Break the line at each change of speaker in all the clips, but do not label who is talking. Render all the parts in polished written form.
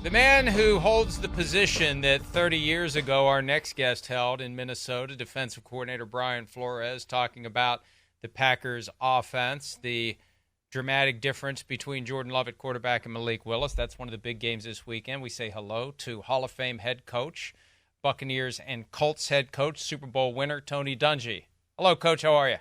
The man who holds the position that 30 years ago our next guest held in Minnesota, defensive coordinator Brian Flores, talking about the Packers offense, the dramatic difference between Jordan Love at quarterback and Malik Willis. That's one of the big games this weekend. We say hello to Hall of Fame head coach, Buccaneers and Colts head coach, Super Bowl winner Tony Dungy. Hello, Coach. How are you?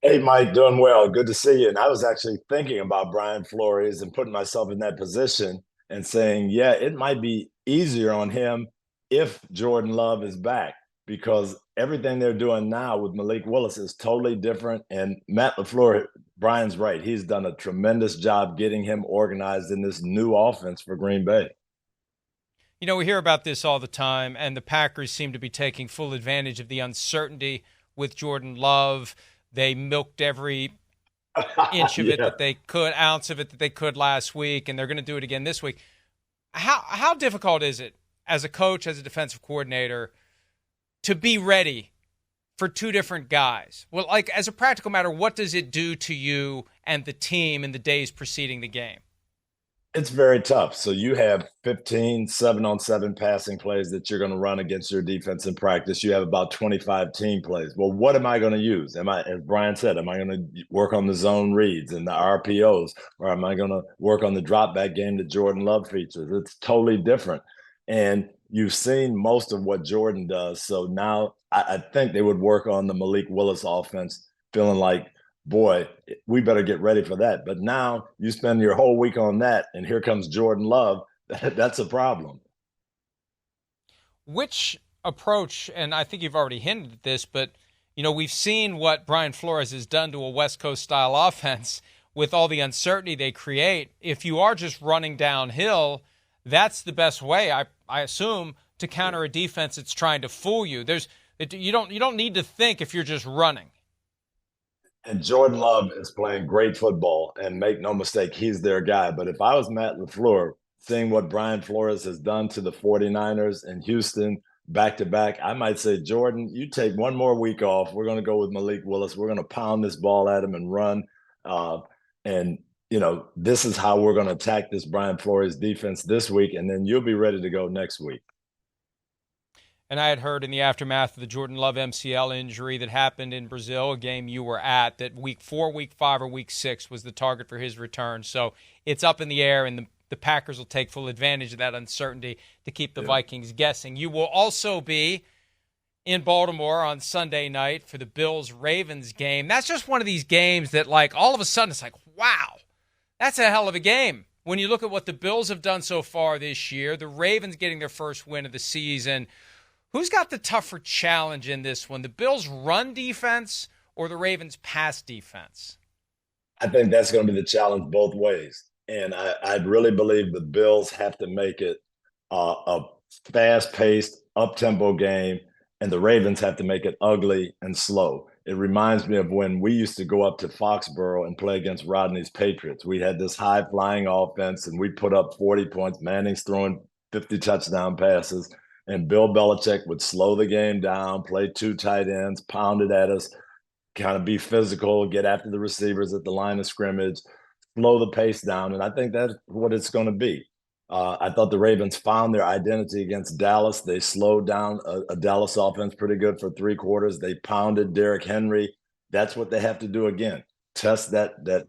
Hey, Mike, doing well. Good to see you. And I was actually thinking about Brian Flores and putting myself in that position and saying, yeah, it might be easier on him if Jordan Love is back because everything they're doing now with Malik Willis is totally different. And Matt LaFleur, Brian's right. He's done a tremendous job getting him organized in this new offense for Green Bay.
You know, we hear about this all the time, and the Packers seem to be taking full advantage of the uncertainty with Jordan Love. They milked every inch of it that they could, ounce of it that they could last week, and they're going to do it again this week. How difficult is it as a coach, as a defensive coordinator, to be ready for two different guys? Well, like as a practical matter, what does it do to you and the team in the days preceding the game?
It's very tough. So you have 15 7-on-7 passing plays that you're going to run against your defense in practice. You have about 25 team plays. Well, what am I going to use? As Brian said, am I going to work on the zone reads and the RPOs, or am I going to work on the drop back game that Jordan Love features? It's totally different. And you've seen most of what Jordan does. So now I think they would work on the Malik Willis offense, feeling like, boy, we better get ready for that. But now you spend your whole week on that, and here comes Jordan Love. That's a problem.
Which approach, and I think you've already hinted at this, but you know, we've seen what Brian Flores has done to a West Coast style offense with all the uncertainty they create. If you are just running downhill, that's the best way, I assume, to counter a defense that's trying to fool you. You don't need to think if you're just running.
And Jordan Love is playing great football, and make no mistake, he's their guy. But if I was Matt LaFleur, seeing what Brian Flores has done to the 49ers and Houston back-to-back, I might say, Jordan, you take one more week off. We're going to go with Malik Willis. We're going to pound this ball at him and run. And, you know, this is how we're going to attack this Brian Flores defense this week, and then you'll be ready to go next week.
And I had heard in the aftermath of the Jordan Love MCL injury that happened in Brazil, a game you were at, that week 4, week 5, or week 6 was the target for his return. So it's up in the air, and the Packers will take full advantage of that uncertainty to keep the Vikings guessing. You will also be in Baltimore on Sunday night for the Bills-Ravens game. That's just one of these games that, like, all of a sudden it's like, wow, that's a hell of a game. When you look at what the Bills have done so far this year, the Ravens getting their first win of the season, who's got the tougher challenge in this one, the Bills' run defense or the Ravens' pass defense?
I think that's going to be the challenge both ways. And I really believe the Bills have to make it a fast-paced, up-tempo game, and the Ravens have to make it ugly and slow. It reminds me of when we used to go up to Foxborough and play against Rodney's Patriots. We had this high-flying offense, and we put up 40 points. Manning's throwing 50 touchdown passes. And Bill Belichick would slow the game down, play 2 tight ends, pound it at us, kind of be physical, get after the receivers at the line of scrimmage, slow the pace down. And I think that's what it's going to be. I thought the Ravens found their identity against Dallas. They slowed down a Dallas offense pretty good for 3 quarters. They pounded Derrick Henry. That's what they have to do again. Test that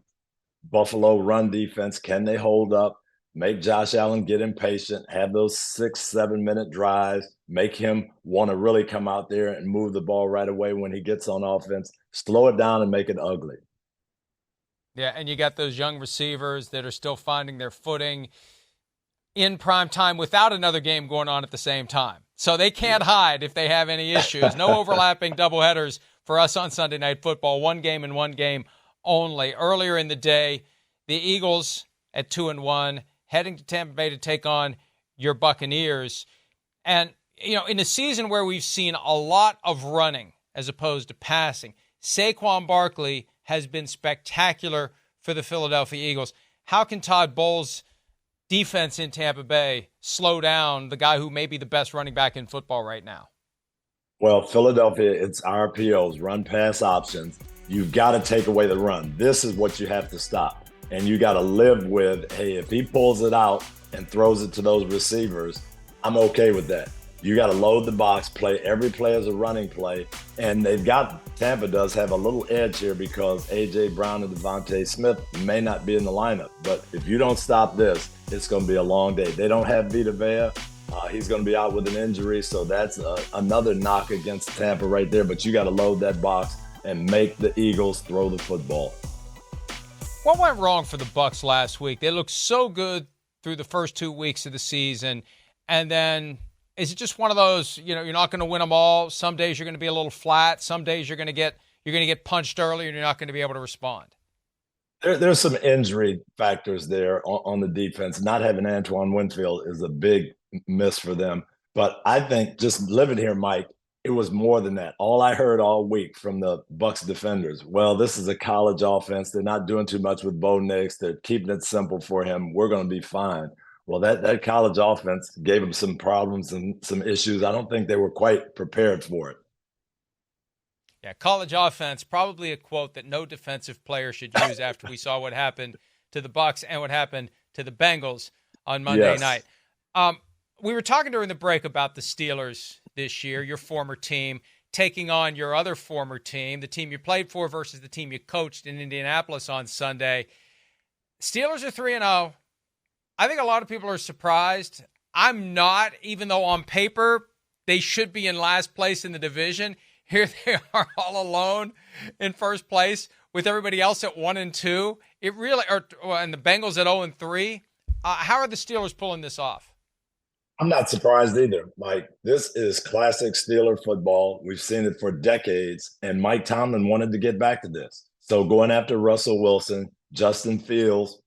Buffalo run defense. Can they hold up? Make Josh Allen get impatient, have those 6-7 minute drives, make him want to really come out there and move the ball right away when he gets on offense, slow it down and make it ugly.
Yeah, and you got those young receivers that are still finding their footing in prime time without another game going on at the same time. So they can't hide if they have any issues. No overlapping doubleheaders for us on Sunday Night Football. One game and one game only. Earlier in the day, the Eagles at 2-1, heading to Tampa Bay to take on your Buccaneers. And, you know, in a season where we've seen a lot of running as opposed to passing, Saquon Barkley has been spectacular for the Philadelphia Eagles. How can Todd Bowles' defense in Tampa Bay slow down the guy who may be the best running back in football right now?
Well, Philadelphia, it's RPOs, run-pass options. You've got to take away the run. This is what you have to stop. And you got to live with, hey, if he pulls it out and throws it to those receivers, I'm okay with that. You got to load the box, play every play as a running play. And Tampa does have a little edge here because A.J. Brown and Devontae Smith may not be in the lineup. But if you don't stop this, it's going to be a long day. They don't have Vita Vea. He's going to be out with an injury. So that's another knock against Tampa right there. But you got to load that box and make the Eagles throw the football.
What went wrong for the Bucs last week? They looked so good through the first 2 weeks of the season. And then is it just one of those, you're not going to win them all? Some days you're going to be a little flat. Some days you're going to get punched early and you're not going to be able to respond.
There's some injury factors there on the defense. Not having Antoine Winfield is a big miss for them. But I think just living here, Mike, it was more than that. All I heard all week from the Bucs defenders, well, this is a college offense. They're not doing too much with Bo Nix. They're keeping it simple for him. We're going to be fine. Well, that college offense gave them some problems and some issues. I don't think they were quite prepared for it.
Yeah, college offense, probably a quote that no defensive player should use after we saw what happened to the Bucs and what happened to the Bengals on Monday night. We were talking during the break about the Steelers this year, your former team, taking on your other former team, the team you played for versus the team you coached in Indianapolis on Sunday. Steelers are 3-0. I think a lot of people are surprised. I'm not, even though on paper they should be in last place in the division. Here they are all alone in first place with everybody else at 1-2. And the Bengals at 0-3. How are the Steelers pulling this off?
I'm not surprised either, Mike. This is classic Steeler football. We've seen it for decades, and Mike Tomlin wanted to get back to this. So going after Russell Wilson, Justin Fields,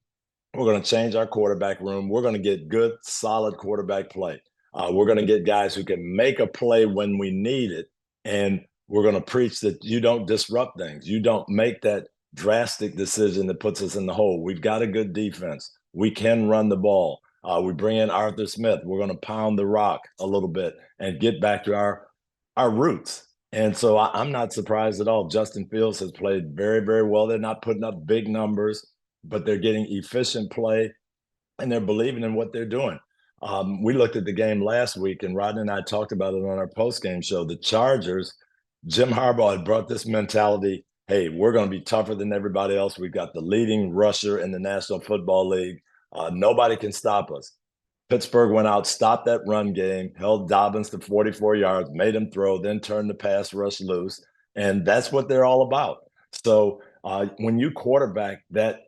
we're going to change our quarterback room. We're going to get good, solid quarterback play. We're going to get guys who can make a play when we need it, and we're going to preach that you don't disrupt things. You don't make that drastic decision that puts us in the hole. We've got a good defense. We can run the ball. We bring in Arthur Smith. We're going to pound the rock a little bit and get back to our roots. And so I'm not surprised at all. Justin Fields has played very, very well. They're not putting up big numbers, but they're getting efficient play, and they're believing in what they're doing. We looked at the game last week, and Rodney and I talked about it on our postgame show. The Chargers, Jim Harbaugh had brought this mentality, hey, we're going to be tougher than everybody else. We've got the leading rusher in the National Football League. Nobody can stop us. Pittsburgh went out, stopped that run game, held Dobbins to 44 yards, made him throw, then turned the pass rush loose. And that's what they're all about. So when you quarterback that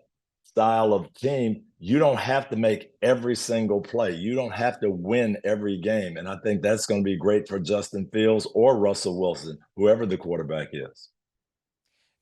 style of team, you don't have to make every single play. You don't have to win every game. And I think that's going to be great for Justin Fields or Russell Wilson, whoever the quarterback is.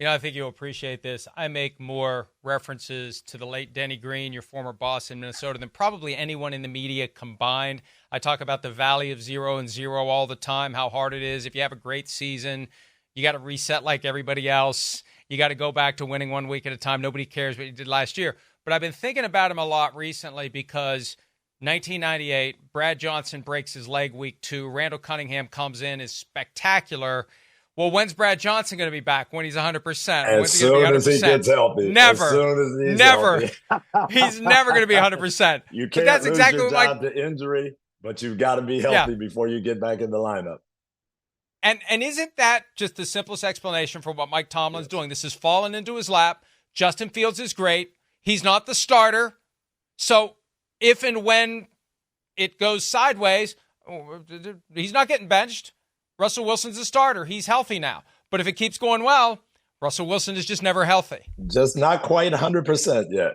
I think you'll appreciate this. I make more references to the late Denny Green, your former boss in Minnesota, than probably anyone in the media combined. I talk about the valley of 0-0 all the time, how hard it is. If you have a great season, you got to reset like everybody else. You got to go back to winning 1 week at a time. Nobody cares what you did last year. But I've been thinking about him a lot recently because 1998, Brad Johnson breaks his leg week 2. Randall Cunningham comes in, is spectacular. Well, when's Brad Johnson going to be back? When he's 100%?
As soon as he gets healthy.
Never.
As soon as he's
never.
Healthy.
He's never going to be 100%.
You can't lose exactly your job to injury, but you've got to be healthy before you get back in the lineup.
And isn't that just the simplest explanation for what Mike Tomlin's doing? This has fallen into his lap. Justin Fields is great. He's not the starter. So if and when it goes sideways, he's not getting benched. Russell Wilson's a starter. He's healthy now. But if it keeps going well, Russell Wilson is just never healthy.
Just not quite 100% yet.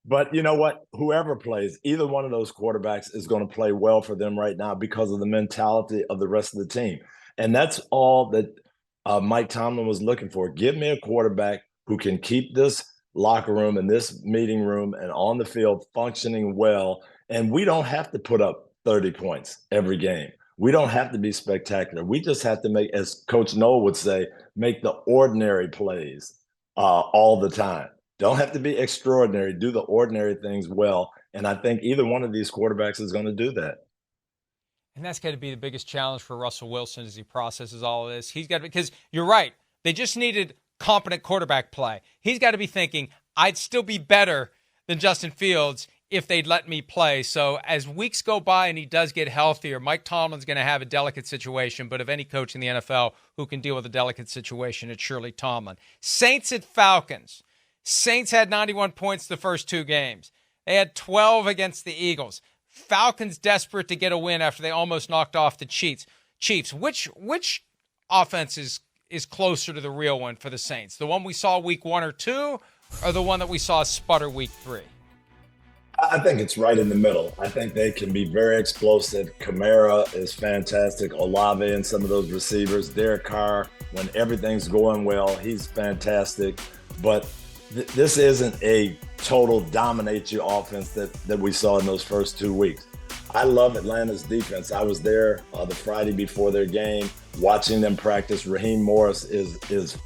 But you know what? Whoever plays, either one of those quarterbacks is going to play well for them right now because of the mentality of the rest of the team. And that's all that Mike Tomlin was looking for. Give me a quarterback who can keep this locker room and this meeting room and on the field functioning well. And we don't have to put up 30 points every game. We don't have to be spectacular. We just have to make, as Coach Noel would say, make the ordinary plays all the time. Don't have to be extraordinary. Do the ordinary things well. And I think either one of these quarterbacks is going to do that.
And that's got to be the biggest challenge for Russell Wilson as he processes all of this. He's got to, because you're right. They just needed competent quarterback play. He's got to be thinking, I'd still be better than Justin Fields if they'd let me play. So as weeks go by and he does get healthier, Mike Tomlin's going to have a delicate situation. But of any coach in the NFL who can deal with a delicate situation, it's surely Tomlin. Saints at Falcons. Saints had 91 points the first two games. They had 12 against the Eagles. Falcons desperate to get a win after they almost knocked off the Chiefs. Which offense is closer to the real one for the Saints? The one we saw week 1 or 2, or the one that we saw sputter week 3?
I think it's right in the middle. I think they can be very explosive. Kamara is fantastic. Olave and some of those receivers. Derek Carr, when everything's going well, he's fantastic. But this isn't a total dominate you offense that we saw in those first 2 weeks. I love Atlanta's defense. I was there the Friday before their game, watching them practice. Raheem Morris is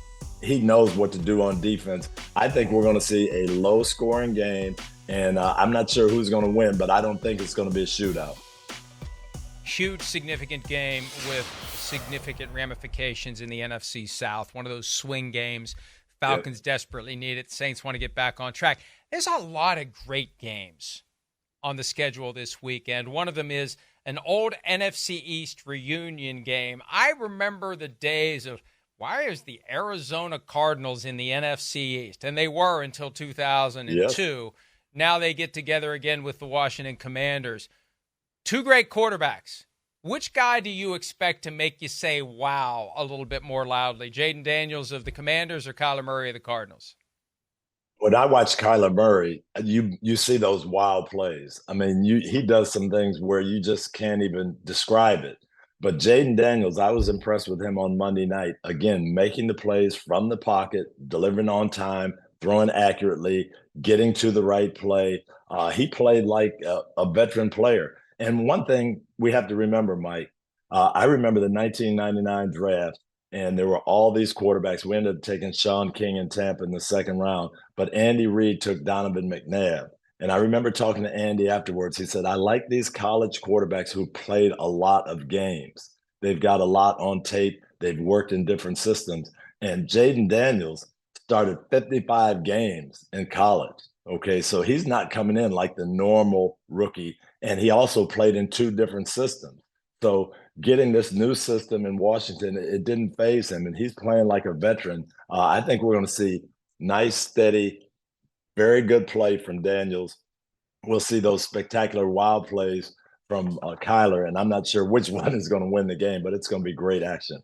he knows what to do on defense. I think we're going to see a low-scoring game. And I'm not sure who's going to win, but I don't think it's going to be a shootout.
Huge, significant game with significant ramifications in the NFC South. One of those swing games. Falcons desperately need it. Saints want to get back on track. There's a lot of great games on the schedule this weekend. One of them is an old NFC East reunion game. I remember the days of, why is the Arizona Cardinals in the NFC East? And they were until 2002. Yes. Now they get together again with the Washington Commanders. Two great quarterbacks. Which guy do you expect to make you say, wow, a little bit more loudly? Jaden Daniels of the Commanders or Kyler Murray of the Cardinals?
When I watch Kyler Murray, you see those wild plays. I mean, he does some things where you just can't even describe it. But Jaden Daniels, I was impressed with him on Monday night. Again, making the plays from the pocket, delivering on time, throwing accurately, getting to the right play. He played like a veteran player. And one thing we have to remember, Mike, I remember the 1999 draft, and there were all these quarterbacks. We ended up taking Sean King in Tampa in the second round, but Andy Reid took Donovan McNabb. And I remember talking to Andy afterwards. He said, I like these college quarterbacks who played a lot of games. They've got a lot on tape. They've worked in different systems. And Jaden Daniels started 55 games in college. Okay, so he's not coming in like the normal rookie. And he also played in 2 different systems. So getting this new system in Washington, it didn't faze him. And he's playing like a veteran. I think we're going to see nice, steady, very good play from Daniels. We'll see those spectacular wild plays from Kyler. And I'm not sure which one is going to win the game, but it's going to be great action.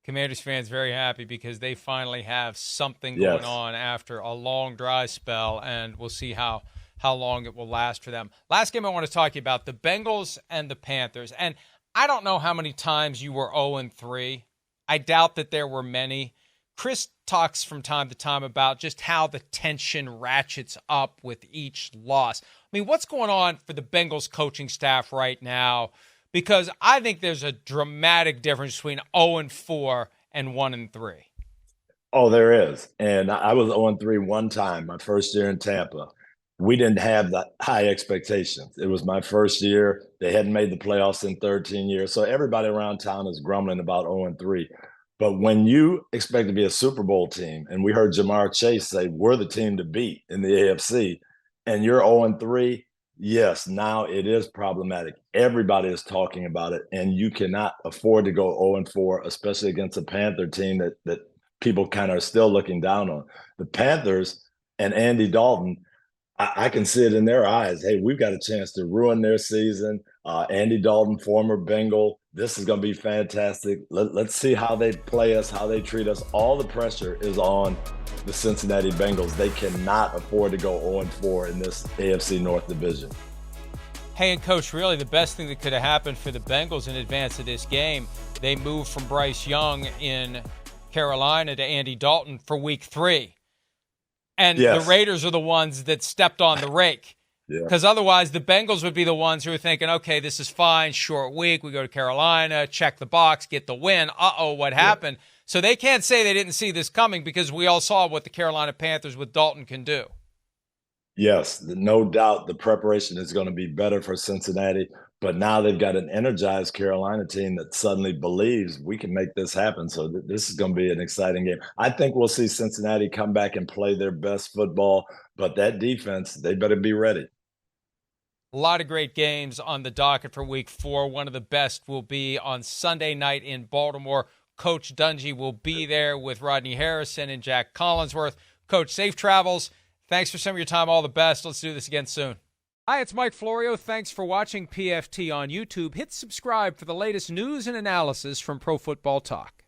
Commanders fans very happy because they finally have something going on after a long dry spell, and we'll see how long it will last for them. Last game I want to talk to you about, the Bengals and the Panthers. And I don't know how many times you were 0-3. I doubt that there were many. Chris talks from time to time about just how the tension ratchets up with each loss. I mean, what's going on for the Bengals coaching staff right now? Because I think there's a dramatic difference between 0-4 and 1-3.
Oh, there is. And I was 0-3 one time, my first year in Tampa. We didn't have the high expectations. It was my first year. They hadn't made the playoffs in 13 years. So everybody around town is grumbling about 0-3. But when you expect to be a Super Bowl team, and we heard Jamar Chase say, we're the team to beat in the AFC, and you're 0-3, yes, now it is problematic. Everybody is talking about it, and you cannot afford to go 0-4, especially against a Panther team that people kind of are still looking down on. The Panthers and Andy Dalton, I can see it in their eyes. Hey, we've got a chance to ruin their season. Andy Dalton, former Bengal, this is going to be fantastic. Let's see how they play us, how they treat us. All the pressure is on the Cincinnati Bengals. They cannot afford to go 0-4 in this AFC North division.
Hey, and Coach, really the best thing that could have happened for the Bengals in advance of this game, they moved from Bryce Young in Carolina to Andy Dalton for week 3. And the Raiders are the ones that stepped on the rake. Because otherwise the Bengals would be the ones who are thinking, okay, this is fine, short week, we go to Carolina, check the box, get the win. What happened? So they can't say they didn't see this coming because we all saw what the Carolina Panthers with Dalton can do.
Yes, no doubt the preparation is going to be better for Cincinnati, but now they've got an energized Carolina team that suddenly believes we can make this happen. So this is going to be an exciting game. I think we'll see Cincinnati come back and play their best football, but that defense, they better be ready.
A lot of great games on the docket for week 4. One of the best will be on Sunday night in Baltimore. Coach Dungy will be there with Rodney Harrison and Jack Collinsworth. Coach, safe travels. Thanks for some of your time. All the best. Let's do this again soon. Hi, it's Mike Florio. Thanks for watching PFT on YouTube. Hit subscribe for the latest news and analysis from Pro Football Talk.